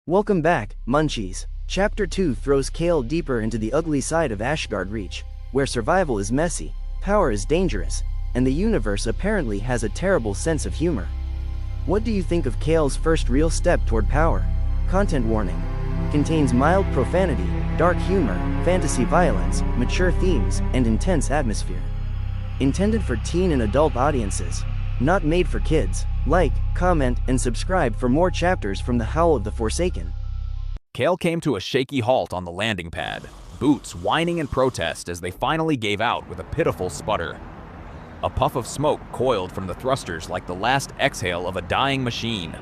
Welcome back, Munchies. Chapter 2 throws Kael deeper into the ugly side of Ashgarde Reach, where survival is messy, power is dangerous, and the universe apparently has a terrible sense of humor. What do you think of Kael's first real step toward power? Content warning. Contains mild profanity, dark humor, fantasy violence, mature themes, and intense atmosphere. Intended for teen and adult audiences. Not made for kids. Like, comment, and subscribe for more chapters from the Howl of the Forsaken. Kael came to a shaky halt on the landing pad, boots whining in protest as they finally gave out with a pitiful sputter. A puff of smoke coiled from the thrusters like the last exhale of a dying machine.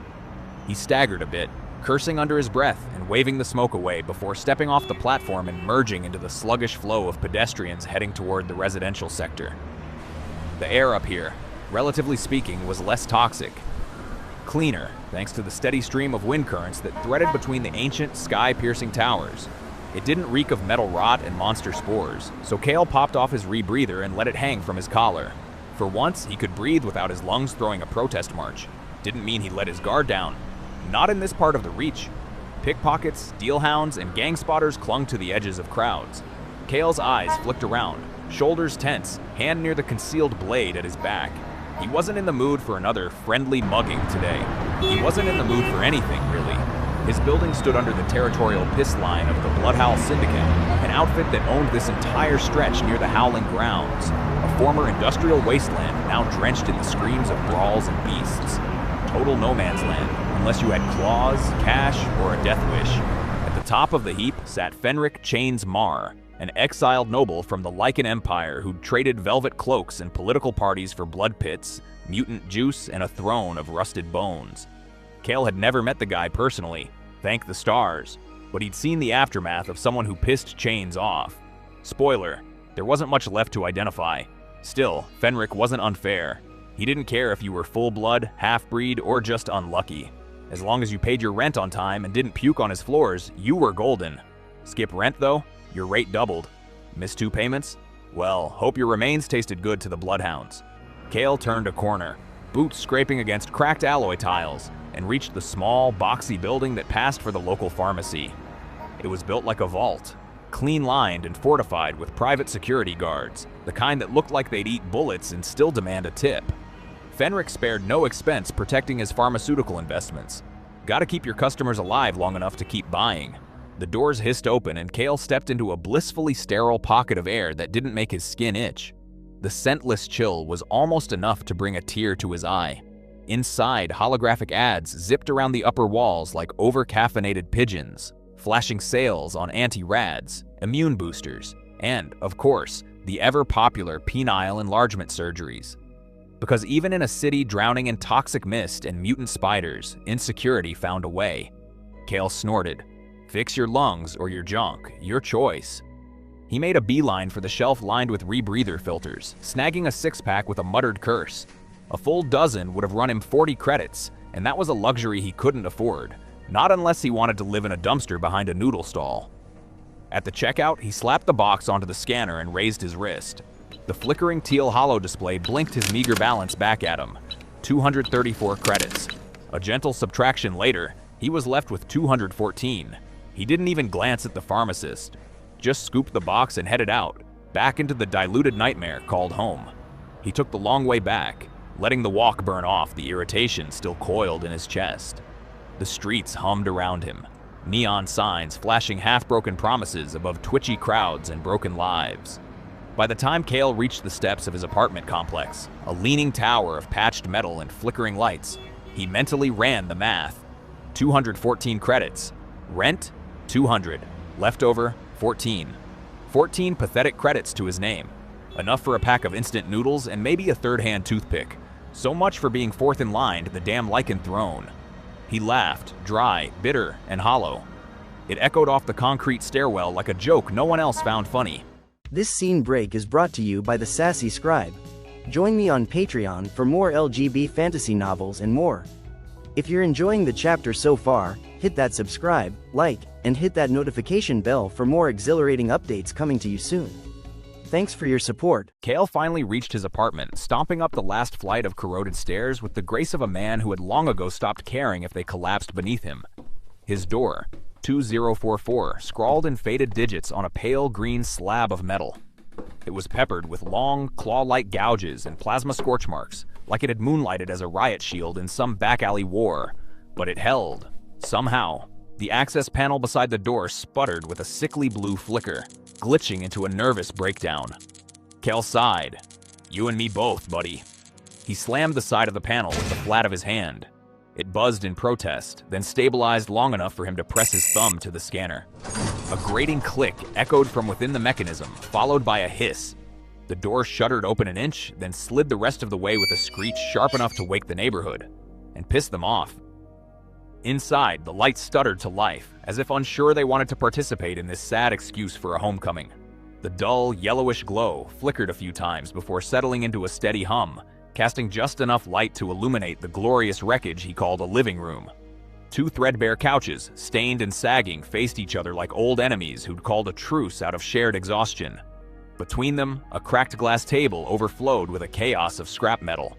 He staggered a bit, cursing under his breath and waving the smoke away before stepping off the platform and merging into the sluggish flow of pedestrians heading toward the residential sector. The air up here, relatively speaking, was less toxic. Cleaner, thanks to the steady stream of wind currents that threaded between the ancient, sky-piercing towers. It didn't reek of metal rot and monster spores, so Kael popped off his rebreather and let it hang from his collar. For once, he could breathe without his lungs throwing a protest march. Didn't mean he let his guard down. Not in this part of the Reach. Pickpockets, dealhounds, and gang spotters clung to the edges of crowds. Kael's eyes flicked around, shoulders tense, hand near the concealed blade at his back. He wasn't in the mood for another friendly mugging today. He wasn't in the mood for anything, really. His building stood under the territorial piss line of the Bloodhowl Syndicate, an outfit that owned this entire stretch near the Howling Grounds, a former industrial wasteland now drenched in the screams of brawls and beasts. Total no man's land, unless you had claws, cash, or a death wish. At the top of the heap sat Fenric Chains Mar, an exiled noble from the Lycan Empire who'd traded velvet cloaks and political parties for blood pits, mutant juice, and a throne of rusted bones. Kael had never met the guy personally, thank the stars, but he'd seen the aftermath of someone who pissed Chains off. Spoiler, there wasn't much left to identify. Still, Fenric wasn't unfair. He didn't care if you were full-blood, half-breed, or just unlucky. As long as you paid your rent on time and didn't puke on his floors, you were golden. Skip rent, though? Your rate doubled. Missed 2 payments? Well, hope your remains tasted good to the bloodhounds. Kael turned a corner, boots scraping against cracked alloy tiles, and reached the small, boxy building that passed for the local pharmacy. It was built like a vault, clean-lined and fortified with private security guards, the kind that looked like they'd eat bullets and still demand a tip. Fenric spared no expense protecting his pharmaceutical investments. Gotta keep your customers alive long enough to keep buying. The doors hissed open and Kael stepped into a blissfully sterile pocket of air that didn't make his skin itch. The scentless chill was almost enough to bring a tear to his eye. Inside, holographic ads zipped around the upper walls like over-caffeinated pigeons, flashing sales on anti-rads, immune boosters, and, of course, the ever-popular penile enlargement surgeries. Because even in a city drowning in toxic mist and mutant spiders, insecurity found a way. Kael snorted. Fix your lungs or your junk, your choice. He made a beeline for the shelf lined with rebreather filters, snagging a 6-pack with a muttered curse. A full dozen would have run him 40 credits, and that was a luxury he couldn't afford, not unless he wanted to live in a dumpster behind a noodle stall. At the checkout, he slapped the box onto the scanner and raised his wrist. The flickering teal holo display blinked his meager balance back at him. 234 credits. A gentle subtraction later, he was left with 214. He didn't even glance at the pharmacist, just scooped the box and headed out, back into the diluted nightmare called home. He took the long way back, letting the walk burn off the irritation still coiled in his chest. The streets hummed around him, neon signs flashing half-broken promises above twitchy crowds and broken lives. By the time Kael reached the steps of his apartment complex, a leaning tower of patched metal and flickering lights, he mentally ran the math. 214 credits. Rent? 200. Leftover? 14. 14 pathetic credits to his name. Enough for a pack of instant noodles and maybe a third-hand toothpick. So much for being fourth in line to the damn Lycan throne. He laughed, dry, bitter, and hollow. It echoed off the concrete stairwell like a joke no one else found funny. This scene break is brought to you by the Sassy Scribe. Join me on Patreon for more LGB fantasy novels and more. If you're enjoying the chapter so far, hit that subscribe, like, and hit that notification bell for more exhilarating updates coming to you soon. Thanks for your support. Kael finally reached his apartment, stomping up the last flight of corroded stairs with the grace of a man who had long ago stopped caring if they collapsed beneath him. His door, 2044, scrawled in faded digits on a pale green slab of metal. It was peppered with long, claw-like gouges and plasma scorch marks, like it had moonlighted as a riot shield in some back-alley war. But it held. Somehow, the access panel beside the door sputtered with a sickly blue flicker, glitching into a nervous breakdown. Kael sighed. "You and me both, buddy." He slammed the side of the panel with the flat of his hand. It buzzed in protest, then stabilized long enough for him to press his thumb to the scanner. A grating click echoed from within the mechanism, followed by a hiss. The door shuddered open an inch, then slid the rest of the way with a screech sharp enough to wake the neighborhood, and piss them off. Inside, the lights stuttered to life, as if unsure they wanted to participate in this sad excuse for a homecoming. The dull, yellowish glow flickered a few times before settling into a steady hum, casting just enough light to illuminate the glorious wreckage he called a living room. Two threadbare couches, stained and sagging, faced each other like old enemies who'd called a truce out of shared exhaustion. Between them, a cracked glass table overflowed with a chaos of scrap metal.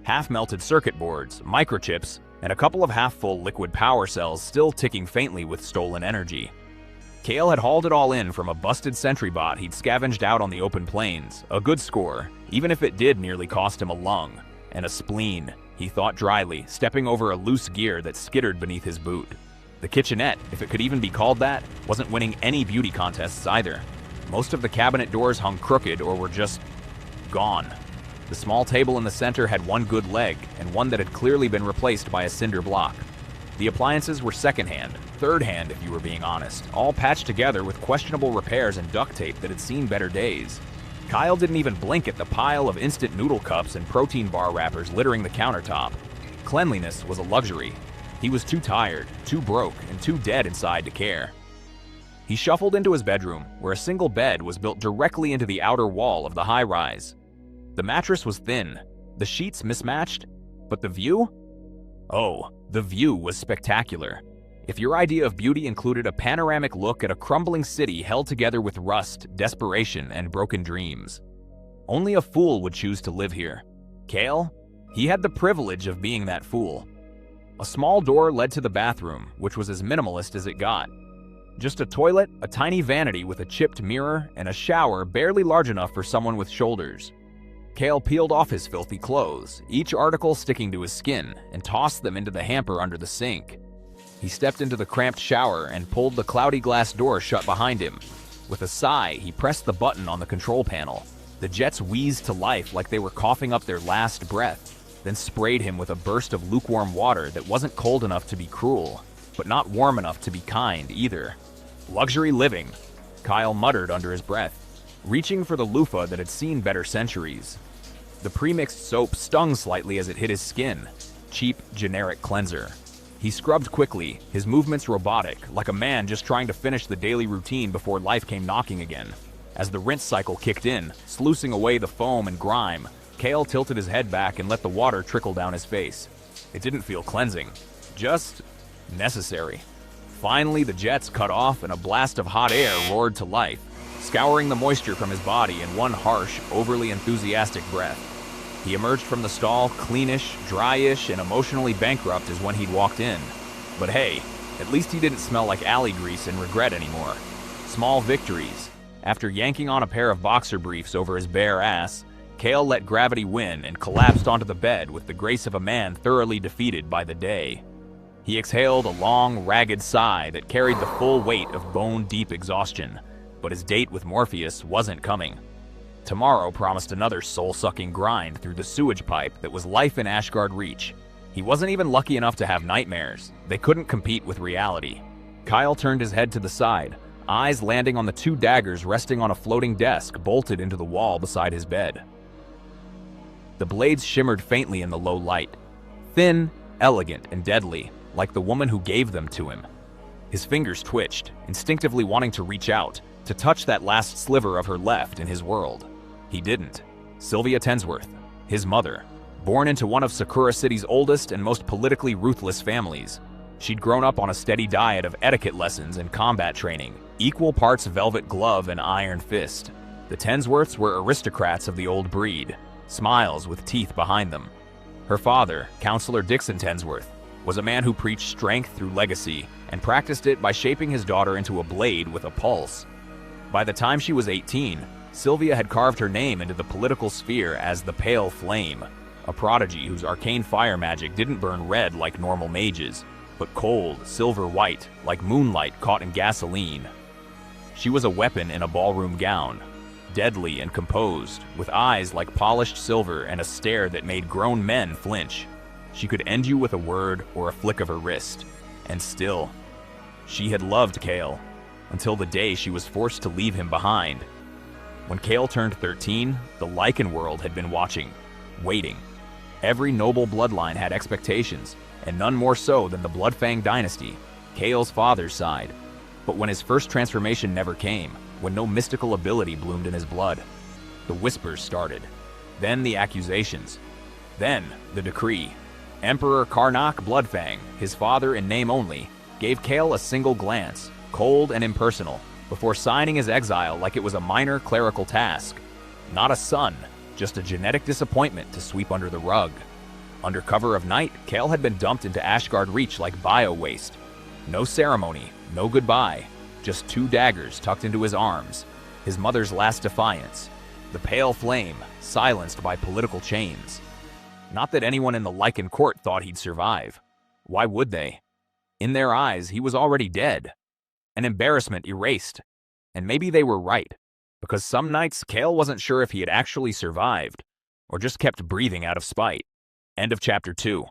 Half-melted circuit boards, microchips, and a couple of half-full liquid power cells still ticking faintly with stolen energy. Kael had hauled it all in from a busted sentry bot he'd scavenged out on the open plains, a good score, even if it did nearly cost him a lung, and a spleen, he thought dryly, stepping over a loose gear that skittered beneath his boot. The kitchenette, if it could even be called that, wasn't winning any beauty contests either. Most of the cabinet doors hung crooked or were just gone. The small table in the center had one good leg, and one that had clearly been replaced by a cinder block. The appliances were secondhand, third-hand if you were being honest, all patched together with questionable repairs and duct tape that had seen better days. Kael didn't even blink at the pile of instant noodle cups and protein bar wrappers littering the countertop. Cleanliness was a luxury. He was too tired, too broke, and too dead inside to care. He shuffled into his bedroom, where a single bed was built directly into the outer wall of the high-rise. The mattress was thin, the sheets mismatched, but the view? Oh, the view was spectacular. If your idea of beauty included a panoramic look at a crumbling city held together with rust, desperation, and broken dreams. Only a fool would choose to live here. Kael? He had the privilege of being that fool. A small door led to the bathroom, which was as minimalist as it got. Just a toilet, a tiny vanity with a chipped mirror, and a shower barely large enough for someone with shoulders. Kael peeled off his filthy clothes, each article sticking to his skin, and tossed them into the hamper under the sink. He stepped into the cramped shower and pulled the cloudy glass door shut behind him. With a sigh, he pressed the button on the control panel. The jets wheezed to life like they were coughing up their last breath, then sprayed him with a burst of lukewarm water that wasn't cold enough to be cruel, but not warm enough to be kind either. Luxury living, Kael muttered under his breath, reaching for the loofah that had seen better centuries. The pre-mixed soap stung slightly as it hit his skin. Cheap, generic cleanser. He scrubbed quickly, his movements robotic, like a man just trying to finish the daily routine before life came knocking again. As the rinse cycle kicked in, sluicing away the foam and grime, Kael tilted his head back and let the water trickle down his face. It didn't feel cleansing, just necessary. Finally, the jets cut off and a blast of hot air roared to life, scouring the moisture from his body in one harsh, overly enthusiastic breath. He emerged from the stall cleanish, dryish, and emotionally bankrupt as when he'd walked in. But hey, at least he didn't smell like alley grease and regret anymore. Small victories. After yanking on a pair of boxer briefs over his bare ass, Kael let gravity win and collapsed onto the bed with the grace of a man thoroughly defeated by the day. He exhaled a long, ragged sigh that carried the full weight of bone-deep exhaustion, but his date with Morpheus wasn't coming. Tomorrow promised another soul-sucking grind through the sewage pipe that was life in Ashgarde Reach. He wasn't even lucky enough to have nightmares. They couldn't compete with reality. Kael turned his head to the side, eyes landing on the two daggers resting on a floating desk bolted into the wall beside his bed. The blades shimmered faintly in the low light. Thin, elegant, and deadly, like the woman who gave them to him. His fingers twitched, instinctively wanting to reach out, to touch that last sliver of her left in his world. He didn't. Sylvia Tensworth, his mother, born into one of Sakura City's oldest and most politically ruthless families. She'd grown up on a steady diet of etiquette lessons and combat training, equal parts velvet glove and iron fist. The Tensworths were aristocrats of the old breed, smiles with teeth behind them. Her father, Counselor Dixon Tensworth, was a man who preached strength through legacy and practiced it by shaping his daughter into a blade with a pulse. By the time she was 18, Sylvia had carved her name into the political sphere as the Pale Flame, a prodigy whose arcane fire magic didn't burn red like normal mages, but cold, silver-white, like moonlight caught in gasoline. She was a weapon in a ballroom gown, deadly and composed, with eyes like polished silver and a stare that made grown men flinch. She could end you with a word or a flick of her wrist. And still, she had loved Kael, until the day she was forced to leave him behind. When Kael turned 13, the Lycan world had been watching, waiting. Every noble bloodline had expectations, and none more so than the Bloodfang dynasty, Kael's father's side. But when his first transformation never came, when no mystical ability bloomed in his blood, the whispers started. Then the accusations. Then the decree. Emperor Karnak Bloodfang, his father in name only, gave Kael a single glance, cold and impersonal, before signing his exile like it was a minor clerical task. Not a son, just a genetic disappointment to sweep under the rug. Under cover of night, Kael had been dumped into Ashgarde Reach like bio-waste. No ceremony, no goodbye, just 2 daggers tucked into his arms, his mother's last defiance, the Pale Flame, silenced by political chains. Not that anyone in the Lycan court thought he'd survive. Why would they? In their eyes, he was already dead. An embarrassment erased. And maybe they were right, because some nights Kael wasn't sure if he had actually survived, or just kept breathing out of spite. End of Chapter 2.